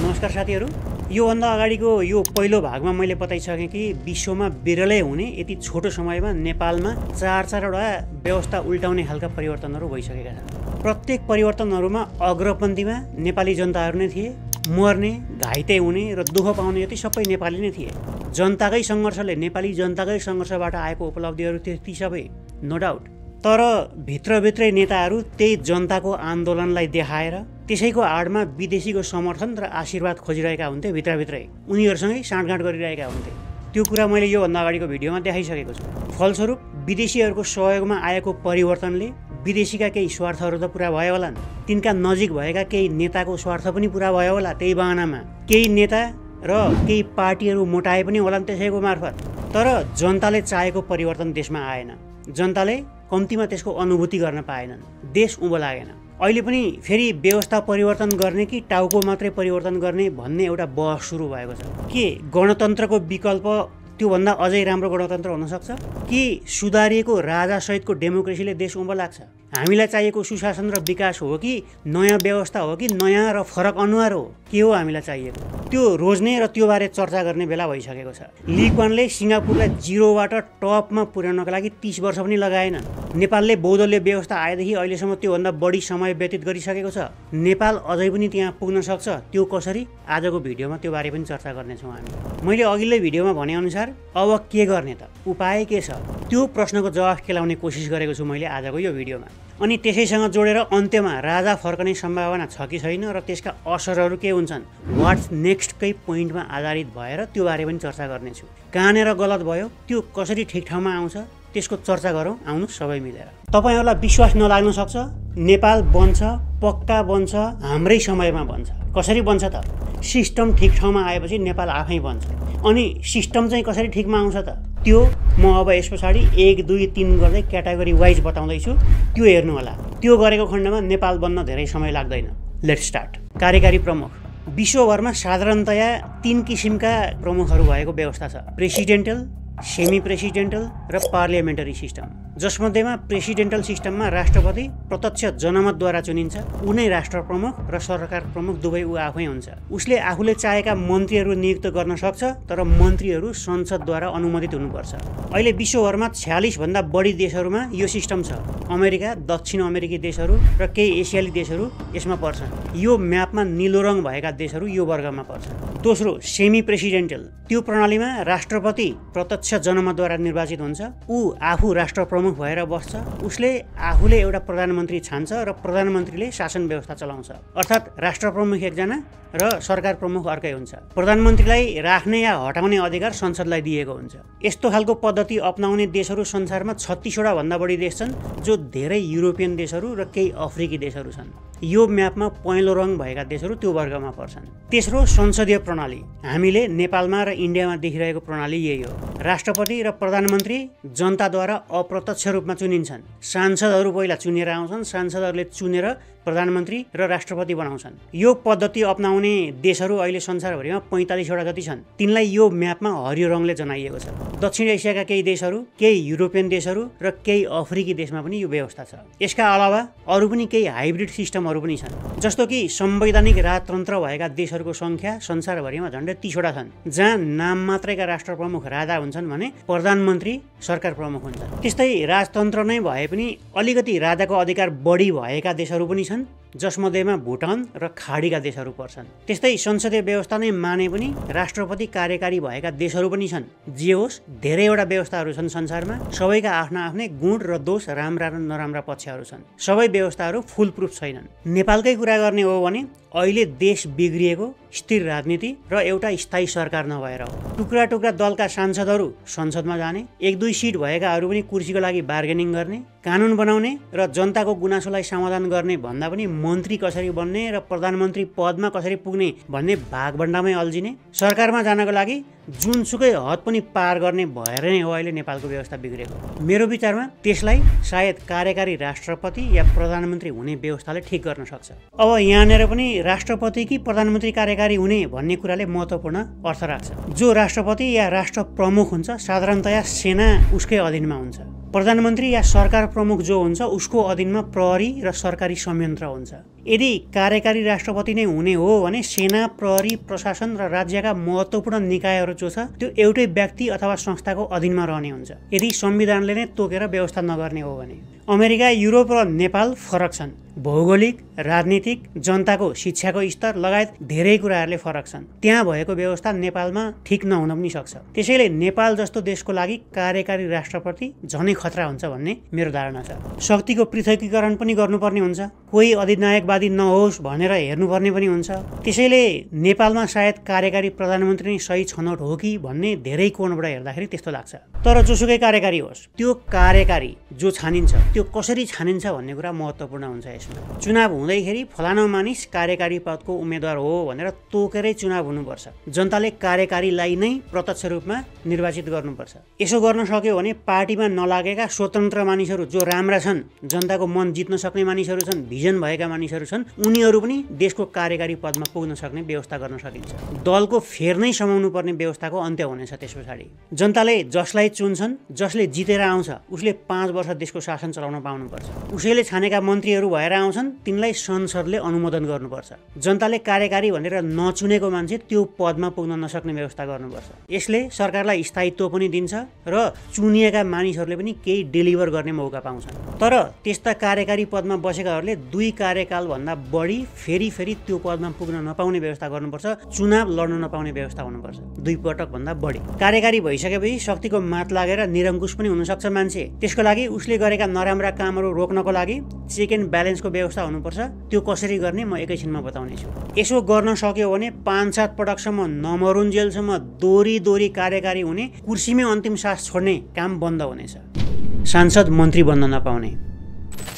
नमस्कार साथीहरु, योभन्दा अगाडिको यो पहिलो भागमा मैले बताइसकेँ कि विश्वमा बिरलै हुने यति छोटो समयमा नेपालमा चारवटा व्यवस्था उल्टाउने खालका परिवर्तनहरू भइसकेका छन्। प्रत्येक परिवर्तनहरूमा अग्रपन्थीमा नेपाली जनताहरू नै थिए। मर्ने, घाइते हुने र दुःख पाउने यति सबै नेपाली नै थिए। जनताकै सङ्घर्षले, नेपाली जनताकै सङ्घर्षबाट आएको उपलब्धिहरू ती सबै, नो डाउट। तर भित्रभित्रै नेताहरू त्यही जनताको आन्दोलनलाई देखाएर त्यसैको आडमा विदेशीको समर्थन र आशीर्वाद खोजिरहेका हुन्थे। भित्रभित्रै उनीहरूसँगै साँठगाँठ गरिरहेका हुन्थे। त्यो कुरा मैले योभन्दा अगाडिको भिडियोमा देखाइसकेको छु। फलस्वरूप विदेशीहरूको सहयोगमा आएको परिवर्तनले विदेशीका केही स्वार्थहरू त पुरा भयो होलान्, तिनका नजिक भएका केही नेताको स्वार्थ पनि पुरा भयो होला। त्यही बहानामा केही नेता र केही पार्टीहरू मोटाए पनि होलान् त्यसैको मार्फत। तर जनताले चाहेको परिवर्तन देशमा आएन। जनताले कम्तीमा त्यसको अनुभूति गर्न पाएनन्। देश उँभो लागेन। अहिले पनि फेरि व्यवस्था परिवर्तन गर्ने कि टाउको मात्रै परिवर्तन गर्ने भन्ने एउटा बहस सुरु भएको छ। के गणतन्त्रको विकल्प त्योभन्दा अझै राम्रो गणतन्त्र हुन सक्छ कि सुधारिएको राजासहितको डेमोक्रेसीले देश उँभो लाग्छ? हामीलाई चाहिएको सुशासन र विकास हो कि नयाँ व्यवस्था हो कि नयाँ र फरक अनुहार हो? के हो हामीलाई चाहिएको? त्यो रोज्ने र त्यो बारे चर्चा गर्ने बेला भइसकेको छ। ली क्वानले सिङ्गापुरलाई जिरोबाट टपमा पुर्याउनका लागि 30 वर्ष पनि लगाएन। नेपालले बहुदलीय व्यवस्था आएदेखि अहिलेसम्म त्योभन्दा बढी समय व्यतीत गरिसकेको छ। नेपाल अझै पनि त्यहाँ पुग्न सक्छ। त्यो कसरी? आजको भिडियोमा त्यो बारे पनि चर्चा गर्नेछौँ हामी। मैले अघिल्लै भिडियोमा भनेअनुसार अब के गर्ने त? उपाय के छ? त्यो प्रश्नको जवाफ केलाउने कोसिस गरेको छु मैले आजको यो भिडियोमा। अनि त्यसैसँग जोडेर अन्त्यमा राजा फर्कने सम्भावना छ कि छैन र त्यसका असरहरू के हुन्छन्, वाट्स नेक्स्टकै पोइन्टमा आधारित भएर त्यो बारे पनि चर्चा गर्नेछु। कहाँनिर गलत भयो, त्यो कसरी ठिक ठाउँमा आउँछ, त्यसको चर्चा गरौँ। आउनुहोस् सबै मिलेर। तपाईँहरूलाई विश्वास नलाग्न सक्छ, नेपाल बन्छ, पक्का बन्छ, हाम्रै समयमा बन्छ। कसरी बन्छ त? सिस्टम ठिक ठाउँमा आएपछि नेपाल आफै बन्छ। अनि सिस्टम चाहिँ कसरी ठिकमा आउँछ त? त्यो म अब यस पछाडि 1, 2, 3 गर्दै क्याटेगोरी वाइज बताउँदैछु। त्यो हेर्नु होला। त्यो गरेको खण्डमा नेपाल बन्न धेरै समय लाग्दैन। Let's start. कार्यकारी प्रमुख। विश्वभरमा साधारणतया 3 किसिमका प्रमुखहरू भएको व्यवस्था छ। प्रेसिडेन्टल, सेमी प्रेसिडेन्टल र पार्लियामेन्टरी सिस्टम। जसमध्येमा प्रेसिडेन्टल सिस्टममा राष्ट्रपति प्रत्यक्ष जनमतद्वारा चुनिन्छ। ऊ नै राष्ट्र प्रमुख र सरकार प्रमुख दुवै ऊ आफै हुन्छ। उसले आफूले चाहेका मन्त्रीहरू नियुक्त गर्न सक्छ, तर मन्त्रीहरू संसदद्वारा अनुमोदित हुनुपर्छ। अहिले विश्वभरमा 46 भन्दा बढी देशहरूमा यो सिस्टम छ। अमेरिका, दक्षिण अमेरिकी देशहरू र केही एसियाली देशहरू यसमा पर्छन्। यो म्यापमा निलो रङ भएका देशहरू यो वर्गमा पर्छन्। दोस्रो, सेमी प्रेसिडेन्टल। त्यो प्रणालीमा राष्ट्रपति प्रत्यक्ष जनमतद्वारा निर्वाचित हुन्छ। ऊ आफू राष्ट्र प्रमुख भएर बस्छ। उसले आफूले एउटा प्रधानमन्त्री छान्छ र प्रधानमन्त्रीले शासन व्यवस्था चलाउँछ। अर्थात् राष्ट्र प्रमुख एकजना र सरकार प्रमुख अर्कै हुन्छ। प्रधानमन्त्रीलाई राख्ने या हटाउने अधिकार संसदलाई दिएको हुन्छ। यस्तो खालको पद्धति अपनाउने देशहरू संसारमा 36वटा भन्दा बढी देश छन्, जो धेरै युरोपियन देशहरू र केही अफ्रिकी देशहरू छन्। यो म्यापमा पहेँलो रङ भएका देशहरू त्यो वर्गमा पर्छन्। तेस्रो, संसदीय प्रणाली। हामीले नेपालमा र इन्डियामा देखिरहेको प्रणाली यही हो। राष्ट्रपति र प्रधानमन्त्री जनताद्वारा अप्रत्यक्ष रूपमा चुनिन्छन्। सांसदहरू पहिला चुनेर आउँछन्, सांसदहरूले चुनेर प्रधानमन्त्री र राष्ट्रपति बनाउँछन्। यो पद्धति अपनाउने देशहरू अहिले संसारभरिमा 45वटा जति छन्। तिनलाई यो म्यापमा हरियो रङले जनाइएको छ। दक्षिण एसियाका केही देशहरू, केही युरोपियन देशहरू र केही अफ्रिकी देशमा पनि यो व्यवस्था छ। यसका अलावा अरू पनि केही हाइब्रिड सिस्टमहरू पनि छन्। जस्तो कि संवैधानिक राजतन्त्र भएका देशहरूको संख्या संसारभरिमा झन्डै 30वटा छन्, जहाँ नाम मात्रैका राष्ट्र प्रमुख राजा हुन्छन् भने प्रधानमन्त्री सरकार प्रमुख हुन्छन्। त्यस्तै राजतन्त्र नै भए पनि अलिकति राजाको अधिकार बढी भएका देशहरू पनि छन्, जसमध्येमा भुटान र खाडीका देशहरू पर्छन्। त्यस्तै संसदीय व्यवस्था नै माने पनि राष्ट्रपति कार्यकारी भएका देशहरू पनि छन्। जे होस्, धेरैवटा व्यवस्थाहरू छन् संसारमा। सबैका आफ्ना आफ्नै गुण र दोष, राम्रा र नराम्रा पक्षहरू छन्। सबै व्यवस्थाहरू फुल प्रुफ छैनन्। नेपालकै कुरा गर्ने हो भने अहिले देश बिग्रिएको, स्थिर राजनीति र एउटा स्थायी सरकार नभएर हो। टुक्रा टुक्रा दलका सांसदहरू संसदमा जाने, 1-2 सिट भएकाहरू पनि कुर्सीको लागि बार्गेनिङ गर्ने, कानुन बनाउने र जनताको गुनासोलाई समाधान गर्ने भन्दा पनि मन्त्री कसरी बन्ने र प्रधानमन्त्री पदमा कसरी पुग्ने भन्ने भागभण्डामै अल्झिने, सरकारमा जानको लागि जुनसुकै हद पनि पार गर्ने भएर नै हो अहिले नेपालको व्यवस्था बिग्रेको। मेरो विचारमा त्यसलाई सायद कार्यकारी राष्ट्रपति या प्रधानमन्त्री हुने व्यवस्थाले ठिक गर्न सक्छ। अब यहाँनिर पनि राष्ट्रपति कि प्रधानमन्त्री कार्यकारी हुने भन्ने कुराले महत्त्वपूर्ण अर्थ राख्छ। जो राष्ट्रपति या राष्ट्र प्रमुख हुन्छ साधारणतया सेना उसकै अधीनमा हुन्छ। प्रधानमन्त्री या सरकार प्रमुख जो हुन्छ उसको अधीनमा प्रहरी र सरकारी संयन्त्र हुन्छ। यदि कार्यकारी राष्ट्रपति नै हुने हो भने सेना, प्रहरी, प्रशासन र राज्यका महत्त्वपूर्ण निकायहरू जो छ त्यो एउटै व्यक्ति अथवा संस्थाको अधीनमा रहने हुन्छ, यदि संविधानले नै तोकेर व्यवस्था नगर्ने हो भने। अमेरिका, युरोप र नेपाल फरक छन्। भौगोलिक, राजनीतिक, जनताको शिक्षाको स्तर लगायत धेरै कुराहरूले फरक छन्। त्यहाँ भएको व्यवस्था नेपालमा ठिक नहुन पनि सक्छ। त्यसैले नेपाल जस्तो देशको लागि कार्यकारी राष्ट्रपति झनै खतरा हुन्छ भन्ने मेरो धारणा छ। शक्तिको पृथकीकरण पनि गर्नुपर्ने हुन्छ, कोही अधिनायकवादी नहोस् भनेर हेर्नुपर्ने पनि हुन्छ। त्यसैले नेपालमा सायद कार्यकारी प्रधानमन्त्री नै सही छनौट हो कि भन्ने धेरै कोणबाट हेर्दाखेरि त्यस्तो लाग्छ। तर जोसुकै कार्यकारी होस्, त्यो कार्यकारी जो छानिन्छ त्यो कसरी छानिन्छ भन्ने कुरा महत्त्वपूर्ण हुन्छ। यसमा चुनाव हुँदैखेरि फलाना मानिस कार्यकारी पदको उम्मेदवार हो भनेर तोकेरै चुनाव हुनुपर्छ। जनताले कार्यकारीलाई नै प्रत्यक्ष रूपमा निर्वाचित गर्नुपर्छ। यसो गर्न सक्यो भने पार्टीमा नलागेका स्वतन्त्र मानिसहरू जो राम्रा छन्, जनताको मन जित्न सक्ने मानिसहरू छन्, भिजन भएका मानिसहरू छन्, उनीहरू पनि देशको कार्यकारी पदमा पुग्न सक्ने व्यवस्था गर्न सकिन्छ। दलको फेर नै समाउनु पर्ने व्यवस्थाको अन्त्य हुनेछ। त्यस पछाडि जनताले जसलाई चुन्छन्, जसले जितेर आउँछ उसले 5 वर्ष देशको शासन चलाउन पाउनुपर्छ। उसैले छानेका मन्त्रीहरू भएर आउँछन्, तिनलाई संसदले अनुमोदन गर्नुपर्छ। जनताले कार्यकारी भनेर नचुनेको मान्छे त्यो पदमा पुग्न नसक्ने व्यवस्था गर्नुपर्छ। यसले सरकारलाई स्थायित्व पनि दिन्छ र चुनिएका मानिसहरूले पनि केही डेलिभर गर्ने मौका पाउँछन्। तर त्यस्ता कार्यकारी पदमा बसेकाहरूले 2 कार्यकालभन्दा बढी फेरि त्यो पदमा पुग्न नपाउने व्यवस्था गर्नुपर्छ। चुनाव लड्न नपाउने व्यवस्था हुनुपर्छ, 2 पटक भन्दा बढी। कार्यकारी भइसकेपछि शक्तिको मात लागेर निरङ्कुश पनि हुनसक्छ मान्छे। त्यसको लागि उसले गरेका नराम्रा कामहरू रोक्नको लागि चेक एन्ड ब्यालेन्सको व्यवस्था हुनुपर्छ। त्यो कसरी गर्ने म एकैछिनमा बताउनेछु। यसो गर्न सक्यो भने 5-7 पटकसम्म नमरुन्जेलसम्म दोरी कार्यकारी हुने, कुर्सीमै अन्तिम सास छोड्ने काम बन्द हुनेछ। सांसद मन्त्री बन्न नपाउने।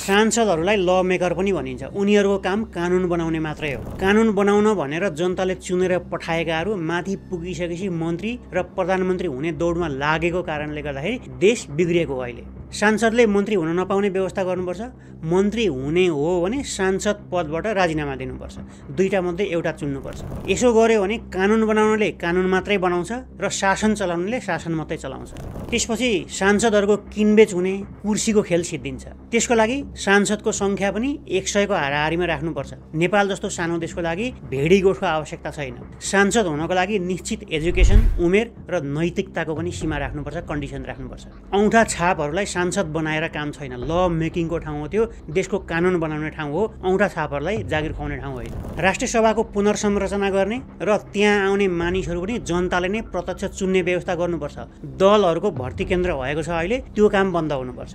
सांसदहरूलाई ल मेकर पनि भनिन्छ। उनीहरूको काम कानुन बनाउने मात्रै हो। कानुन बनाउन भनेर जनताले चुनेर पठाएकाहरू माथि पुगिसकेपछि मन्त्री र प्रधानमन्त्री हुने दौडमा लागेको कारणले गर्दाखेरि देश बिग्रिएको हो। अहिले सांसदले मन्त्री हुन नपाउने व्यवस्था गर्नुपर्छ। मन्त्री हुने हो भने सांसद पदबाट राजीनामा दिनुपर्छ। 2टा मध्ये एउटा चुन्नुपर्छ। यसो गर्यो भने कानुन बनाउनले कानुन मात्रै बनाउँछ र शासन चलाउनेले शासन मात्रै चलाउँछ। त्यसपछि सांसदहरूको किनबेच हुने, कुर्सीको खेल सिद्धिन्छ। त्यसको लागि सांसदको सङ्ख्या पनि 100 को हाराहारीमा राख्नुपर्छ। नेपाल जस्तो सानो देशको लागि भेडी गोठको आवश्यकता छैन। सांसद हुनको लागि निश्चित एजुकेसन, उमेर र नैतिकताको पनि सीमा राख्नुपर्छ, कन्डिसन राख्नुपर्छ। औँठा छापहरूलाई सांसद बनाएर काम छैन। ल मेकिङको ठाउँ हो त्यो, देशको कानुन बनाउने ठाउँ हो, औँठा छापहरूलाई जागिर खुवाउने ठाउँ होइन। राष्ट्रिय सभाको पुनर्संरचना गर्ने र त्यहाँ आउने मानिसहरू पनि जनताले नै प्रत्यक्ष चुन्ने व्यवस्था गर्नुपर्छ। दलहरूको भर्ती केन्द्र भएको छ अहिले, त्यो काम बन्द हुनुपर्छ।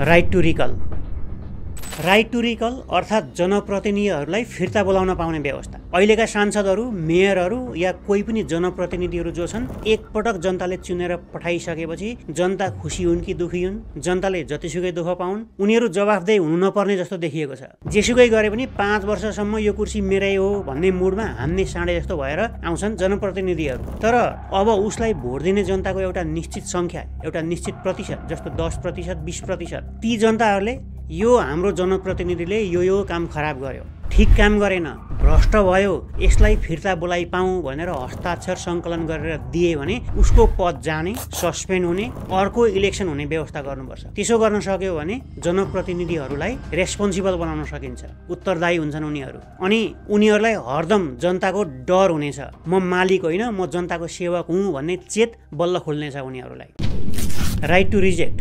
Right to recall. Right to recall अर्थात् जनप्रतिनिधिहरूलाई फिर्ता बोलाउन पाउने व्यवस्था। अहिलेका सांसदहरू, मेयरहरू या कोही पनि जनप्रतिनिधिहरू जो छन्, एकपटक जनताले चुनेर पठाइसकेपछि जनता खुसी हुन् कि दुखी हुन्, जनताले जतिसुकै दुःख पाउन्, उनीहरू जवाफदेही हुनु नपर्ने जस्तो देखिएको छ। जेसुकै गरे पनि 5 वर्षसम्म यो कुर्सी मेरै हो भन्ने मुडमा हान्ने साँडे जस्तो भएर आउँछन् जनप्रतिनिधिहरू। तर अब उसलाई भोट दिने जनताको एउटा निश्चित सङ्ख्या, एउटा निश्चित प्रतिशत, जस्तो 10%, 20%, ती जनताहरूले यो हाम्रो जनप्रतिनिधिले यो काम खराब गर्यो, ठिक काम गरेन, भ्रष्ट भयो, यसलाई फिर्ता बोलाइ पाऊँ भनेर हस्ताक्षर सङ्कलन गरेर दिए भने उसको पद जाने, सस्पेन्ड हुने, अर्को इलेक्सन हुने व्यवस्था गर्नुपर्छ। त्यसो गर्न सक्यो भने जनप्रतिनिधिहरूलाई रेस्पोन्सिबल बनाउन सकिन्छ, उत्तरदायी हुन्छन् उनीहरू। अनि उनीहरूलाई हरदम जनताको डर हुनेछ, म मालिक होइन, म जनताको सेवक हुँ भन्ने चेत बल्ल खुल्नेछ उनीहरूलाई। Right to reject.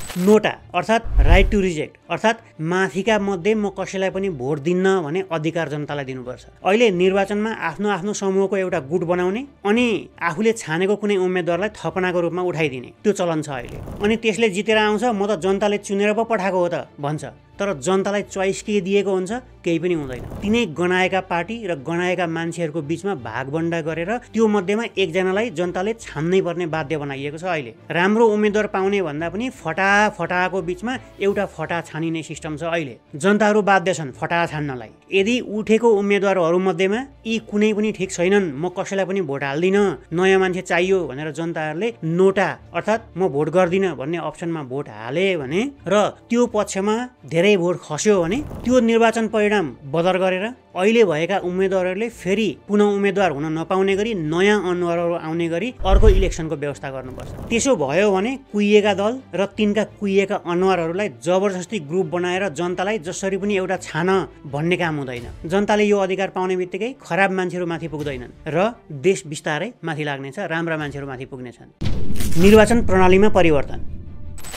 नोटा अर्थात् राइट टु रिजेक्ट अर्थात् माथिका मध्ये म कसैलाई पनि भोट दिन्न भन्ने अधिकार जनतालाई दिनुपर्छ। अहिले निर्वाचनमा आफ्नो आफ्नो समूहको एउटा गुट बनाउने अनि आफूले छानेको कुनै उम्मेदवारलाई थपनाको रूपमा उठाइदिने, त्यो चलन छ अहिले। अनि त्यसले जितेर आउँछ, म त जनताले चुनेर पो पठाएको हो त भन्छ। तर जनतालाई चोइस के दिएको हुन्छ? केही पनि हुँदैन। तिनै गनाएका पार्टी र गनाएका मान्छेहरूको बिचमा भागबन्डा गरेर त्यो मध्येमा एकजनालाई जनताले छान्नै पर्ने बाध्य बनाइएको छ। अहिले राम्रो उम्मेदवार पाउने भन्दा पनि फटाको बिचमा एउटा फटा छानिने सिस्टम छ। अहिले जनताहरू बाध्य छन् फटा छान्नलाई। यदि उठेको उम्मेदवारहरू मध्येमा यी कुनै पनि ठिक छैनन्, म कसैलाई पनि भोट हाल्दिनँ, नयाँ मान्छे चाहियो भनेर जनताहरूले नोटा अर्थात् म भोट गर्दिनँ भन्ने अप्सनमा भोट हाले भने र त्यो पक्षमा धेरै भोट खस्यो भने त्यो निर्वाचन परिणाम बदर गरेर अहिले भएका उम्मेदवारहरूले फेरि पुनः उम्मेदवार हुन नपाउने गरी नयाँ अनुहारहरू आउने गरी अर्को इलेक्सनको व्यवस्था गर्नुपर्छ। त्यसो भयो भने कुहिएका दल र तिनका कुहिएका अनुहारहरूलाई जबरजस्ती ग्रुप बनाएर जनतालाई जसरी पनि एउटा छान भन्ने काम हुँदैन। जनताले यो अधिकार पाउने बित्तिकै खराब मान्छेहरू माथि पुग्दैनन् र देश बिस्तारै माथि लाग्नेछ, राम्रा मान्छेहरू माथि पुग्नेछन्। निर्वाचन प्रणालीमा परिवर्तन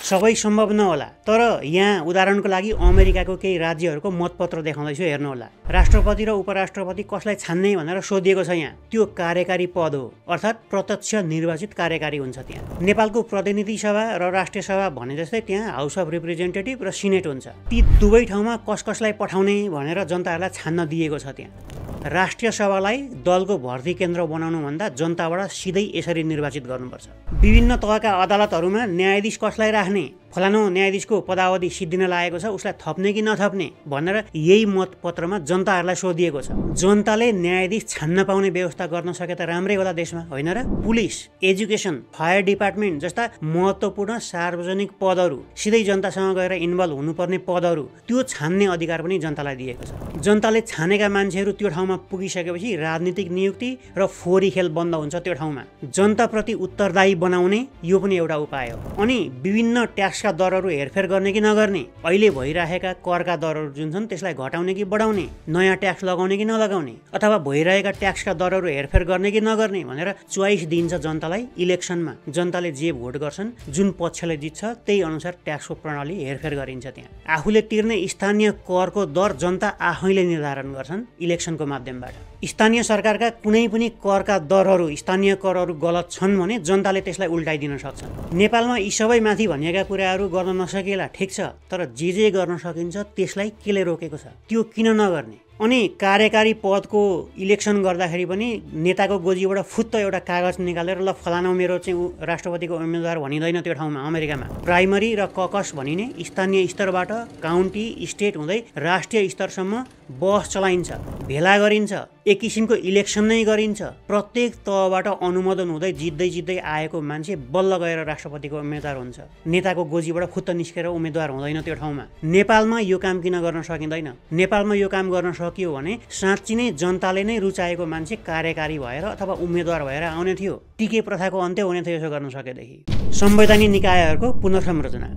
सबै सम्भव नहोला, तर यहाँ उदाहरणको लागि अमेरिकाको केही राज्यहरूको मतपत्र देखाउँदैछु, हेर्नुहोला। राष्ट्रपति र उपराष्ट्रपति कसलाई छान्ने भनेर सोधिएको छ यहाँ। त्यो कार्यकारी पद हो, अर्थात् प्रत्यक्ष निर्वाचित कार्यकारी हुन्छ त्यहाँ। नेपालको प्रतिनिधि सभा र राष्ट्रिय सभा भने जस्तै त्यहाँ हाउस अफ रिप्रेजेन्टेटिभ र सिनेट हुन्छ। ती दुवै ठाउँमा कसलाई पठाउने भनेर जनताहरूलाई छान्न दिएको छ त्यहाँ। राष्ट्रिय सभालाई दलको भर्ती केन्द्र बनाउनुभन्दा जनताबाट सिधै यसरी निर्वाचित गर्नुपर्छ। विभिन्न तहका अदालतहरूमा न्यायाधीश कसलाई राख्ने, फलानु न्यायाधीशको पदावधि सिद्धिन लागेको छ, उसलाई थप्ने कि नथप्ने भनेर यही मतपत्रमा जनताहरूलाई सोधिएको छ। जनताले न्यायाधीश छान्न पाउने व्यवस्था गर्न सके त राम्रै होला देशमा, होइन र? पुलिस, एजुकेसन, फायर डिपार्टमेन्ट जस्ता महत्त्वपूर्ण सार्वजनिक पदहरू, सिधै जनतासँग गएर इन्भल्भ हुनुपर्ने पदहरू, त्यो छान्ने अधिकार पनि जनतालाई दिएको छ। जनताले छानेका मान्छेहरू त्यो ठाउँमा पुगिसकेपछि राजनीतिक नियुक्ति र फोरी खेल बन्द हुन्छ त्यो ठाउँमा। जनताप्रति उत्तरदायी बनाउने यो पनि एउटा उपाय हो। अनि विभिन्न ट्याक्सका दरहरू हेरफेर गर्ने कि नगर्ने, अहिले भइरहेका करका दरहरू जुन छन् त्यसलाई घटाउने कि बढाउने, नयाँ ट्याक्स लगाउने कि नलगाउने, अथवा भइरहेका ट्याक्सका दरहरू हेरफेर गर्ने कि नगर्ने भनेर चोइस दिन्छ जनतालाई। इलेक्सनमा जनताले जे भोट गर्छन्, जुन पक्षले जित्छ त्यही अनुसार ट्याक्सको प्रणाली हेरफेर गरिन्छ त्यहाँ। आफूले तिर्ने स्थानीय करको दर जनता आफैले निर्धारण गर्छन् इलेक्सनको माध्यमबाट। स्थानीय सरकारका कुनै पनि करका दरहरू, स्थानीय करहरू गलत छन् भने जनताले त्यसलाई उल्टाइदिन सक्छन्। नेपालमा यी सबै माथि भनिएका कुराहरू गर्न नसकेला, ठिक छ, तर जे गर्न सकिन्छ त्यसलाई केले रोकेको छ, त्यो किन नगर्ने? अनि कार्यकारी पदको इलेक्सन गर्दाखेरि पनि नेताको गोजीबाट फुत्त एउटा कागज निकालेर ल फलाना मेरो चाहिँ राष्ट्रपतिको उम्मेदवार भनिँदैन त्यो ठाउँमा। अमेरिकामा प्राइमरी र ककस भनिने स्थानीय स्तरबाट काउन्टी, स्टेट हुँदै राष्ट्रिय स्तरसम्म बहस चलाइन्छ, भेला गरिन्छ, एक किसिमको इलेक्सन नै गरिन्छ। प्रत्येक तहबाट अनुमोदन हुँदै जित्दै आएको मान्छे बल्ल गएर राष्ट्रपतिको उम्मेदवार हुन्छ। नेताको गोजीबाट फुत्त निस्केर उम्मेदवार हुँदैन त्यो ठाउँमा। नेपालमा यो काम किन गर्न सकिँदैन? नेपालमा यो काम गर्न सकियो भने साँच्ची नै जनताले नै रुचाएको मान्छे कार्यकारी भएर अथवा उम्मेदवार भएर आउने थियो। टिके प्रथाको अन्त्य हुने थियो यसो गर्न सकेदेखि। संवैधानिक निकायहरूको पुनर्संरचना,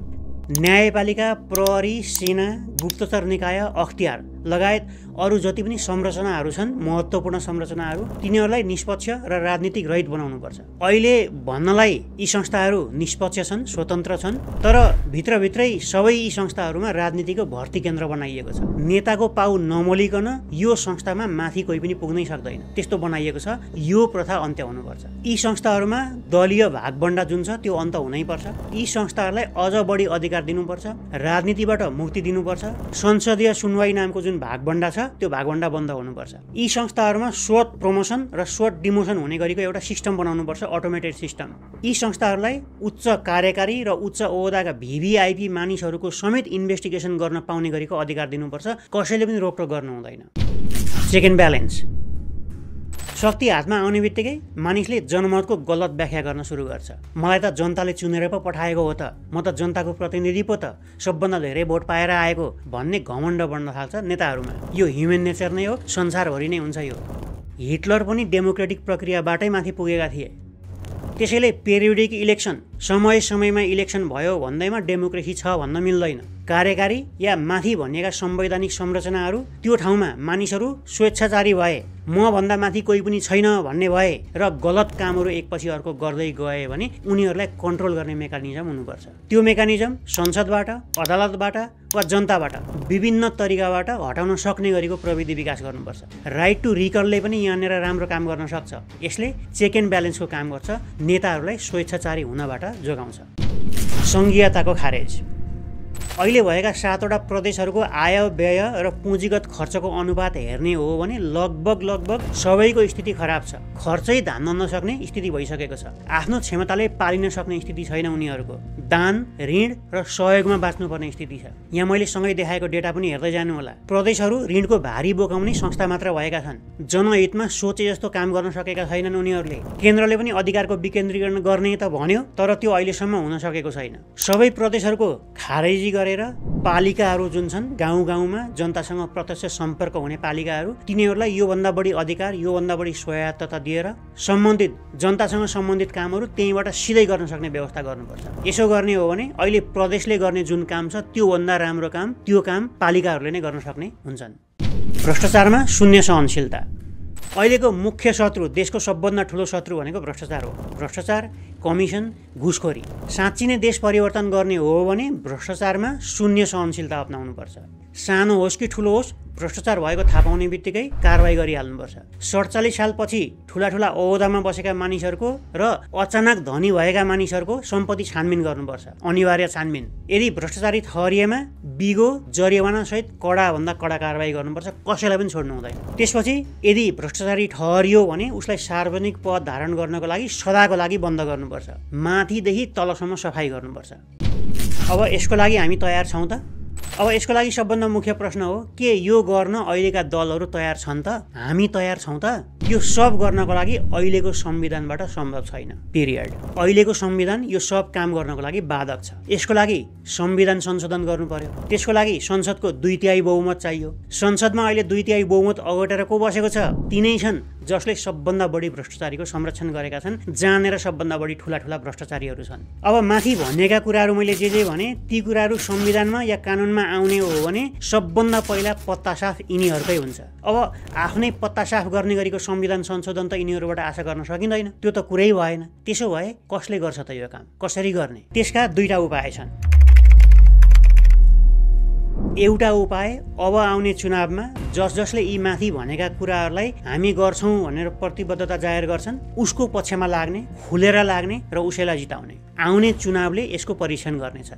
न्यायपालिका, प्रहरी, सेना, गुप्तचर निकाय, अख्तियार लगायत अरू जति पनि संरचनाहरू छन्, महत्त्वपूर्ण संरचनाहरू, तिनीहरूलाई निष्पक्ष र राजनीतिक रहित बनाउनुपर्छ। अहिले भन्नलाई यी संस्थाहरू निष्पक्ष छन्, स्वतन्त्र छन्, तर भित्रभित्रै सबै यी संस्थाहरूमा राजनीतिको भर्ती केन्द्र बनाइएको छ। नेताको पाउ नमोलिकन यो संस्थामा माथि कोही पनि पुग्नै सक्दैन, त्यस्तो बनाइएको छ। यो प्रथा अन्त्य हुनुपर्छ। यी संस्थाहरूमा दलीय भागबण्डा जुन छ त्यो अन्त्य हुनैपर्छ। यी संस्थाहरूलाई अझ बढी अधिकार दिनुपर्छ, राजनीतिबाट मुक्ति दिनुपर्छ। संसदीय सुनवाई नामको जुन भागबण्डा छ त्यो भागबण्डा बन्द हुनुपर्छ। यी संस्थाहरूमा स्वत प्रमोसन र स्वत डिमोसन हुने गरेको एउटा सिस्टम बनाउनुपर्छ, अटोमेटेड सिस्टम। यी संस्थाहरूलाई उच्च कार्यकारी र उच्च ओहदाका भिभिआइपी मानिसहरूको समेत इन्भेस्टिगेसन गर्न पाउने गरेको अधिकार दिनुपर्छ। कसैले पनि रोकटोक गर्नु हुँदैन। चेक एन्ड ब्यालेन्स, शक्ति हातमा आउने बित्तिकै मानिसले जनमतको गलत व्याख्या गर्न सुरु गर्छ। मलाई त जनताले चुनेर पो पठाएको हो त, म त जनताको प्रतिनिधि पो त, सबभन्दा धेरै भोट पाएर आएको भन्ने घमण्ड बढ्न थाल्छ नेताहरूमा। यो ह्युमन नेचर नै हो, संसारभरि नै हुन्छ यो। हिटलर पनि डेमोक्रेटिक प्रक्रियाबाटै माथि पुगेका थिए। त्यसैले पेरियोडिक इलेक्सन, समयमा इलेक्सन भयो भन्दैमा डेमोक्रेसी छ भन्न मिल्दैन। कार्यकारी या माथि भनिएका संवैधानिक संरचनाहरू त्यो ठाउँमा मानिसहरू स्वेच्छाचारी भए, म भन्दा माथि कोही पनि छैन भन्ने भए र गलत कामहरू एकपछि अर्को गर्दै गए भने उनीहरूलाई कन्ट्रोल गर्ने मेकानिजम हुनुपर्छ। त्यो मेकानिजम संसदबाट, अदालतबाट वा जनताबाट विभिन्न तरिकाबाट हटाउन सक्ने गरेको प्रविधि विकास गर्नुपर्छ। राइट टु रिकलले पनि यहाँनिर राम्रो काम गर्न सक्छ। यसले चेक एन्ड ब्यालेन्सको काम गर्छ, नेताहरूलाई स्वेच्छाचारी हुनबाट जोगाउँछ। सङ्घीयताको खारेज, अहिले भएका 7वटा प्रदेशहरूको आय व्यय र पुँजीगत खर्चको अनुपात हेर्ने हो भने लगभग सबैको स्थिति खराब छ। खर्चै धान्न नसक्ने स्थिति भइसकेको छ। आफ्नो क्षमताले पालिन सक्ने स्थिति छैन उनीहरूको। दान, ऋण र सहयोगमा बाँच्नुपर्ने स्थिति छ। यहाँ मैले सँगै देखाएको डेटा पनि हेर्दै जानु होला। प्रदेशहरू ऋणको भारी बोकाउने संस्था मात्र भएका छन्। जनहितमा सोचे जस्तो काम गर्न सकेका छैनन् उनीहरूले। केन्द्रले पनि अधिकारको विकेन्द्रीकरण गर्ने त भन्यो, तर त्यो अहिलेसम्म हुन सकेको छैन। सबै प्रदेशहरूको खारेजी गरेर पालिकाहरू जुन छन् गाउँ-गाउँमा जनतासँग प्रत्यक्ष सम्पर्क हुने पालिकाहरू तिनीहरूलाई योभन्दा बढी अधिकार योभन्दा बढी स्वायत्तता दिएर सम्बन्धित जनतासँग सम्बन्धित कामहरू त्यहीँबाट सिधै गर्न सक्ने व्यवस्था गर्नुपर्छ। यसो गर्ने हो भने अहिले प्रदेशले गर्ने जुन काम छ त्योभन्दा राम्रो काम त्यो काम पालिकाहरूले नै गर्न सक्ने हुन्छन्। भ्रष्टाचारमा शून्य सहनशीलता। अहिलेको मुख्य शत्रु देशको सबभन्दा ठुलो शत्रु भनेको भ्रष्टाचार हो। भ्रष्टाचार, कमिसन, घुसखोरी। साँच्ची नै देश परिवर्तन गर्ने हो भने भ्रष्टाचारमा शून्य सहनशीलता अपनाउनुपर्छ। सानो होस् कि ठुलो होस् भ्रष्टाचार भएको थाहा पाउने बित्तिकै कारवाही गरिहाल्नुपर्छ। 47 सालपछि ठुला ठुला ओहदामा बसेका मानिसहरूको र अचानक धनी भएका मानिसहरूको सम्पत्ति छानबिन गर्नुपर्छ, अनिवार्य छानबिन। यदि भ्रष्टाचारी ठहरिएमा बिगो जरिवाना सहित कडाभन्दा कडा कारवाही गर्नुपर्छ, कसैलाई पनि छोड्नु हुँदैन। त्यसपछि यदि भ्रष्टाचारी ठहरियो भने उसलाई सार्वजनिक पद धारण गर्नको लागि सदाको लागि बन्द गर्नुपर्छ, माथिदेखि तलसम्म सफाई गर्नुपर्छ। अब यसको लागि हामी तयार छौँ त? अब यसको लागि सबभन्दा मुख्य प्रश्न हो के यो गर्न अहिलेका दलहरू तयार छन् त? हामी तयार छौँ त? यो सब गर्नको लागि अहिलेको संविधानबाट सम्भव छैन, पिरियड। अहिलेको संविधान यो सब काम गर्नको लागि बाधक छ। यसको लागि संविधान संशोधन गर्नु पर्यो। त्यसको लागि संसदको 2/3 बहुमत चाहियो। संसदमा अहिले 2/3 बहुमत अगटेर को बसेको छ? तिनै छन् जसले सबभन्दा बढी भ्रष्टाचारीको संरक्षण गरेका छन्, जानेर सबभन्दा बढी ठुला ठुला भ्रष्टाचारीहरू छन्। अब माथि भनेका कुराहरू मैले जे भने ती कुराहरू संविधानमा या कानुनमा आउने हो भने सबभन्दा पहिला पत्तासाफ यिनीहरूकै हुन्छ। अब आफ्नै पत्तासाफ गर्ने गरीको संविधान संशोधन त यिनीहरूबाट आशा गर्न सकिँदैन, त्यो त कुरै भएन। त्यसो भए कसले गर्छ त यो काम? कसरी गर्ने? त्यसका दुईटा उपाय छन्। एउटा उपाय अब आउने चुनावमा जसले यी माथि भनेका कुराहरूलाई हामी गर्छौँ भनेर प्रतिबद्धता जाहेर गर्छन् उसको पक्षमा लाग्ने, खुलेर लाग्ने र उसैलाई जिताउने। आउने चुनावले यसको परीक्षण गर्नेछ।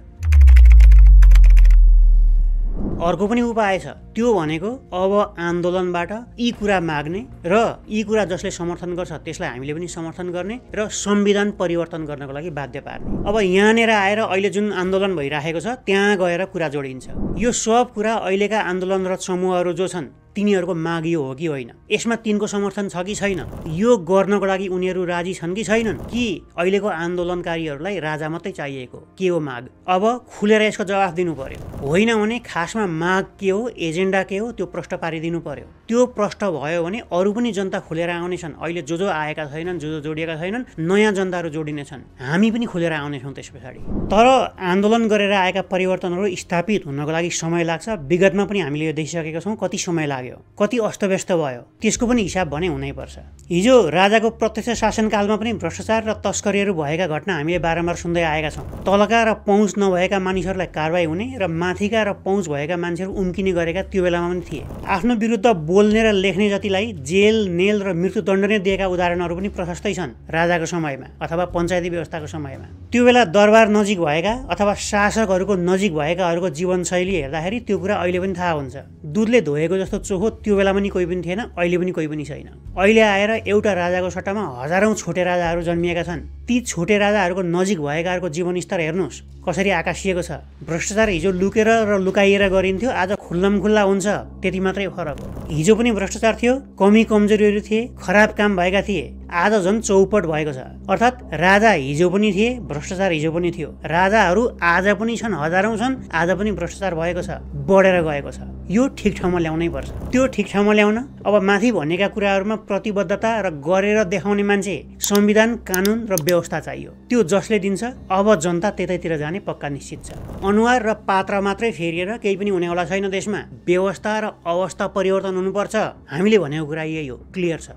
अर्को पनि उपाय छ, त्यो भनेको अब आन्दोलनबाट यी कुरा माग्ने र यी कुरा जसले समर्थन गर्छ त्यसलाई हामीले पनि समर्थन गर्ने र संविधान परिवर्तन गर्नको लागि बाध्य पार्ने। अब यहाँनिर आएर अहिले जुन आन्दोलन भइराखेको छ त्यहाँ गएर कुरा जोडिन्छ। यो सब कुरा अहिलेका आन्दोलनरत समूहहरू जो छन् तिनीहरूको माग यो हो कि होइन? यसमा तिनको समर्थन छ कि छैन? यो गर्नको लागि उनीहरू राजी छन् कि छैनन्? कि अहिलेको आन्दोलनकारीहरूलाई राजा मात्रै चाहिएको? के हो माग? अब खुलेर यसको जवाफ दिनु पर्यो। होइन भने खासमा माग के हो, एजेन्डा के हो, त्यो प्रश्न पारिदिनु पर्यो। त्यो प्रश्न भयो भने अरू पनि जनता खुलेर आउनेछन्। अहिले जो आएका छैनन्, जो जोडिएका छैनन्, नयाँ जनताहरू जोडिनेछन्। हामी पनि खुलेर आउनेछौँ त्यस पछाडि। तर आन्दोलन गरेर आएका परिवर्तनहरू स्थापित हुनको लागि समय लाग्छ। विगतमा पनि हामीले यो देखिसकेका छौँ कति समय लाग्यो, कति अस्तव्यस्त भयो, त्यसको पनि हिसाब भने हुनैपर्छ। हिजो राजाको प्रत्यक्ष शासनकालमा पनि भ्रष्टाचार र तस्करीहरू भएका घटना हामीले बारम्बार सुन्दै आएका छौँ। तलका र पहुँच नभएका मानिसहरूलाई कारवाही हुने र माथिका र पहुँच भएका मान्छेहरू उम्किने गरेका त्यो बेलामा पनि थिए। आफ्नो विरुद्ध बोल्ने र लेख्ने जतिलाई जेल, नेल र मृत्युदण्ड नै दिएका उदाहरणहरू पनि प्रशस्तै छन् राजाको समयमा अथवा पञ्चायती व्यवस्थाको समयमा। त्यो बेला दरबार नजिक भएका अथवा शासकहरूको नजिक भएकाहरूको जीवनशैली हेर्दाखेरि त्यो कुरा अहिले पनि थाहा हुन्छ। दुधले धोएको जस्तो चोखो त्यो बेलामा नि कोही पनि थिएन, अहिले पनि कोही पनि छैन। अहिले आएर एउटा राजाको सट्टामा हजारौं छोटे राजाहरू जन्मिएका छन्। ती छोटे राजाहरूको नजिक भएकाहरूको जीवनस्तर हेर्नुहोस् कसरी आकाशिएको छ। भ्रष्टाचार हिजो लुकेर र लुकाइएर गरिन्थ्यो, आज खुल्लमखुल्ला हुन्छ, त्यति मात्रै फरक हो। हिजो पनि भ्रष्टाचार थियो, कमी कमजोरीहरू थिए, खराब काम भएका थिए, आज झन् चौपट भएको छ। अर्थात् राजा हिजो पनि थिए, भ्रष्टाचार हिजो पनि थियो। राजाहरू आज पनि छन्, हजारौं छन्, आज पनि भ्रष्टाचार भएको छ, बढेर गएको छ। यो ठिक ठाउँमा ल्याउनै पर्छ। त्यो ठिक ठाउँमा ल्याउन अब माथि भनेका कुराहरूमा प्रतिबद्धता र गरेर देखाउने मान्छे, संविधान, कानुन र व्यवस्था चाहियो। त्यो जसले दिन्छ अब जनता त्यतैतिर जाने पक्का निश्चित छ। अनुहार र पात्र मात्रै फेरिएर केही पनि हुनेवाला छैन। देशमा व्यवस्था र अवस्था परिवर्तन हुनुपर्छ। हामीले भनेको कुरा यही हो, क्लियर छ।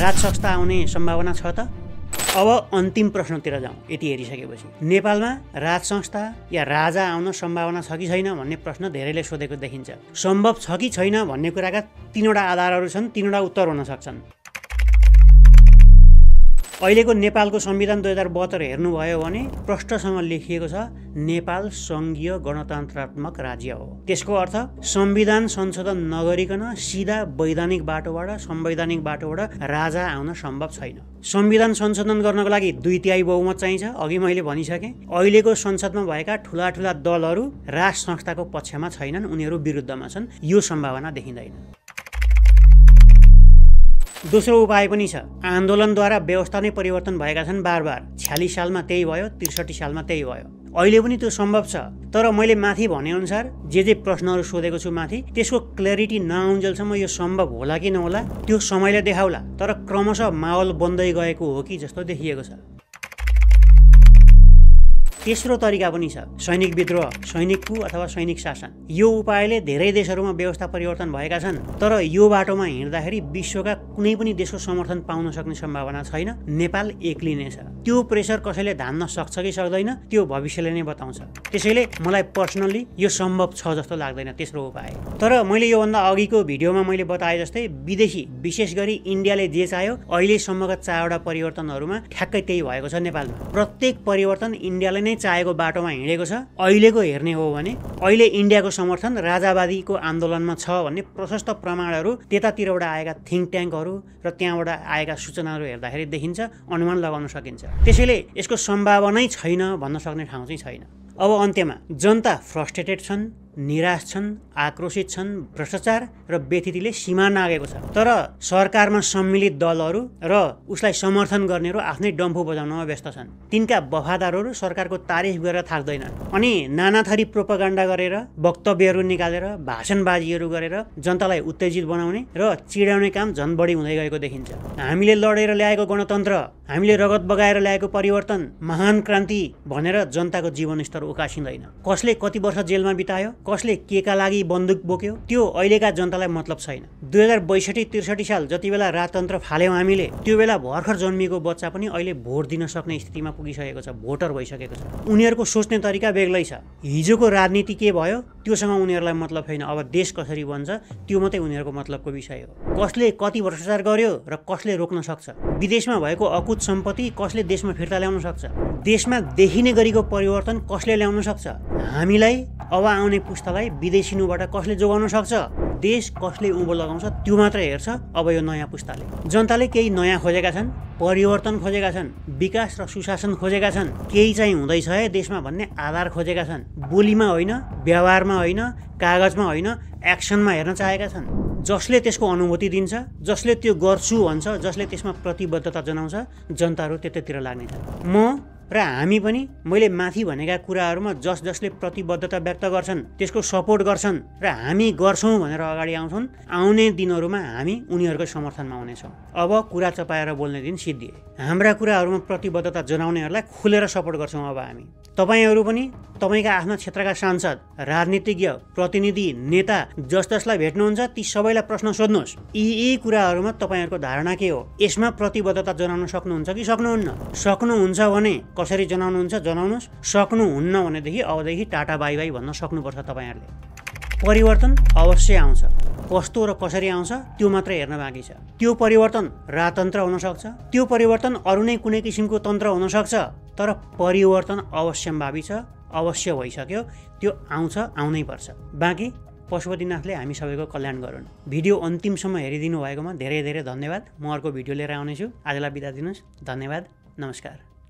राज संस्था आउने सम्भावना छ त? अब अन्तिम प्रश्नतिर जाउँ। यति हेरिसकेपछि नेपालमा राज संस्था या राजा आउन सम्भावना छ कि छैन भन्ने प्रश्न धेरैले सोधेको देखिन्छ। सम्भव छ कि छैन भन्ने कुराका तीनवटा आधारहरू छन्, तीनवटा उत्तर हुन सक्छन्। अहिलेको नेपालको संविधान 2072 हेर्नुभयो भने प्रष्टसँग लेखिएको छ नेपाल संघीय गणतन्त्रात्मक राज्य हो। त्यसको अर्थ संविधान संशोधन नगरिकन सिधा वैधानिक बाटोबाट, संवैधानिक बाटोबाट राजा आउन सम्भव छैन। संविधान संशोधन गर्नको लागि 2/3 बहुमत चाहिन्छ। अघि मैले भनिसकेँ, अहिलेको संसदमा भएका ठुला ठुला दलहरू राज संस्थाको पक्षमा छैनन्, उनीहरू विरुद्धमा छन्। यो सम्भावना देखिँदैन। दोस्रो उपाय पनि छ। आन्दोलनद्वारा व्यवस्था नै परिवर्तन भएका छन् बार बार। 46 सालमा त्यही भयो, 63 सालमा त्यही भयो। अहिले पनि त्यो सम्भव छ। तर मैले माथि भनेअनुसार जे प्रश्नहरू सोधेको छु माथि, त्यसको क्ल्यारिटी नआउन्जेलसम्म यो सम्भव होला कि नहोला त्यो समयले देखाउला। तर क्रमशः माहौल बन्दै गएको हो कि जस्तो देखिएको छ। तेस्रो तरिका पनि छ, सैनिक विद्रोह, सैनिक कु अथवा सैनिक शासन। यो उपायले धेरै देशहरूमा व्यवस्था परिवर्तन भएका छन्, तर यो बाटोमा हिँड्दाखेरि विश्वका कुनै पनि देशको समर्थन पाउन सक्ने सम्भावना छैन। नेपाल एक्लिने छ। त्यो प्रेसर कसैले धान्न सक्छ कि सक्दैन त्यो भविष्यले नै बताउँछ। त्यसैले मलाई पर्सनली यो सम्भव छ जस्तो लाग्दैन तेस्रो उपाय। तर मैले योभन्दा अघिको भिडियोमा मैले बताए जस्तै विदेशी, विशेष गरी इन्डियाले जे चाह्यो अहिलेसम्मका 4वटा परिवर्तनहरूमा ठ्याक्कै त्यही भएको छ नेपालमा। प्रत्येक परिवर्तन इन्डियाले नै चाहेको बाटोमा हिँडेको छ। अहिलेको हेर्ने हो भने अहिले इन्डियाको समर्थन राजावादीको आन्दोलनमा छ भन्ने प्रशस्त प्रमाणहरू त्यतातिरबाट आएका थिङ्क ट्याङ्कहरू र त्यहाँबाट आएका सूचनाहरू हेर्दाखेरि देखिन्छ, अनुमान लगाउन सकिन्छ। त्यसैले यसको सम्भावनै छैन भन्न सक्ने ठाउँ चाहिँ छैन। अब अन्त्यमा जनता फ्रस्ट्रेटेड छन्, निराश छन्, आक्रोशित छन्, भ्रष्टाचार र व्यथितिले सीमा नागेको छ। तर सरकारमा सम्मिलित दलहरू र उसलाई समर्थन गर्नेहरू आफ्नै डम्फु बजाउनमा व्यस्त छन्। तिनका वफादारहरू सरकारको तारिफ गरेर थाक्दैनन् अनि नाना थरी प्रोपागान्डा गरेर, वक्तव्यहरू निकालेर, भाषणबाजीहरू गरेर जनतालाई उत्तेजित बनाउने र चिडाउने काम झन् बढी हुँदै गएको देखिन्छ। हामीले लडेर ल्याएको गणतन्त्र, हामीले रगत बगाएर ल्याएको परिवर्तन, महान क्रान्ति भनेर जनताको जीवनस्तर उकासिँदैन। कसले कति वर्ष जेलमा बितायो, कसले केका लागि बन्दुक बोक्यो, त्यो अहिलेका जनतालाई मतलब छैन। 2062-63 साल जति बेला राजतन्त्र फाल्यौँ हामीले, त्यो बेला भर्खर जन्मिएको बच्चा पनि अहिले भोट दिन सक्ने स्थितिमा पुगिसकेको छ, भोटर भइसकेको छ। उनीहरूको सोच्ने तरिका बेग्लै छ। हिजोको राजनीति के भयो त्योसँग उनीहरूलाई मतलब छैन। अब देश कसरी बन्छ त्यो मात्रै उनीहरूको मतलबको विषय हो। कसले कति भ्रष्टाचार गर्यो र कसले रोक्न सक्छ, विदेशमा भएको अकुत सम्पत्ति कसले देशमा फिर्ता ल्याउन सक्छ, देशमा देखिने गरेको परिवर्तन कसले ल्याउन सक्छ, हामीलाई अब आउने पुस्तालाई विदेशिनुबाट कसले जोगाउन सक्छ, देश कसले उँभो लगाउँछ त्यो मात्र हेर्छ अब यो नयाँ पुस्ताले। जनताले केही नयाँ खोजेका छन्, परिवर्तन खोजेका छन्, विकास र सुशासन खोजेका छन्, केही चाहिँ हुँदैछ है देशमा भन्ने आधार खोजेका छन्। बोलीमा होइन, व्यवहारमा होइन, कागजमा होइन, एक्सनमा हेर्न चाहेका छन्। जसले त्यसको अनुभूति दिन्छ, जसले त्यो गर्छु भन्छ, जसले त्यसमा प्रतिबद्धता जनाउँछ, जनताहरू त्यतैतिर लाग्नेछन्। म र हामी पनि मैले माथि भनेका कुराहरूमा जसले प्रतिबद्धता व्यक्त गर्छन्, त्यसको सपोर्ट गर्छन् र हामी गर्छौँ भनेर अगाडि आउँछन्, आउने दिनहरूमा हामी उनीहरूकै समर्थनमा हुनेछौँ। अब कुरा चपाएर बोल्ने दिन सिद्धिए। हाम्रा कुराहरूमा प्रतिबद्धता जनाउनेहरूलाई खुलेर सपोर्ट गर्छौँ अब हामी। तपाईहरू पनि तपाईँका आफ्ना क्षेत्रका सांसद, राजनीतिज्ञ, प्रतिनिधि, नेता जसलाई भेट्नुहुन्छ ती सबैलाई प्रश्न सोध्नुहोस्। यी कुराहरूमा तपाईँहरूको धारणा के हो, यसमा प्रतिबद्धता जनाउन सक्नुहुन्छ कि सक्नुहुन्न? सक्नुहुन्छ भने कसरी जनाउनुहुन्छ जनाउनुहोस्, सक्नुहुन्न भनेदेखि अबदेखि टाटा बाई बाई भन्न सक्नुपर्छ तपाईँहरूले। परिवर्तन अवश्य आउँछ, कस्तो र कसरी आउँछ त्यो मात्रै हेर्न बाँकी छ। त्यो परिवर्तन राजतन्त्र हुनसक्छ, त्यो परिवर्तन अरू नै कुनै किसिमको तन्त्र हुनसक्छ, तर परिवर्तन अवश्यम्भावी छ, अवश्य भइसक्यो, त्यो आउँछ, आउनै पर्छ। बाँकी पशुपतिनाथले हामी सबैको कल्याण गरून्। भिडियो अन्तिमसम्म हेरिदिनु भएकोमा धेरै धेरै धन्यवाद। म अर्को भिडियो लिएर आउनेछु। आजलाई बिदा दिनुहोस्। धन्यवाद, नमस्कार।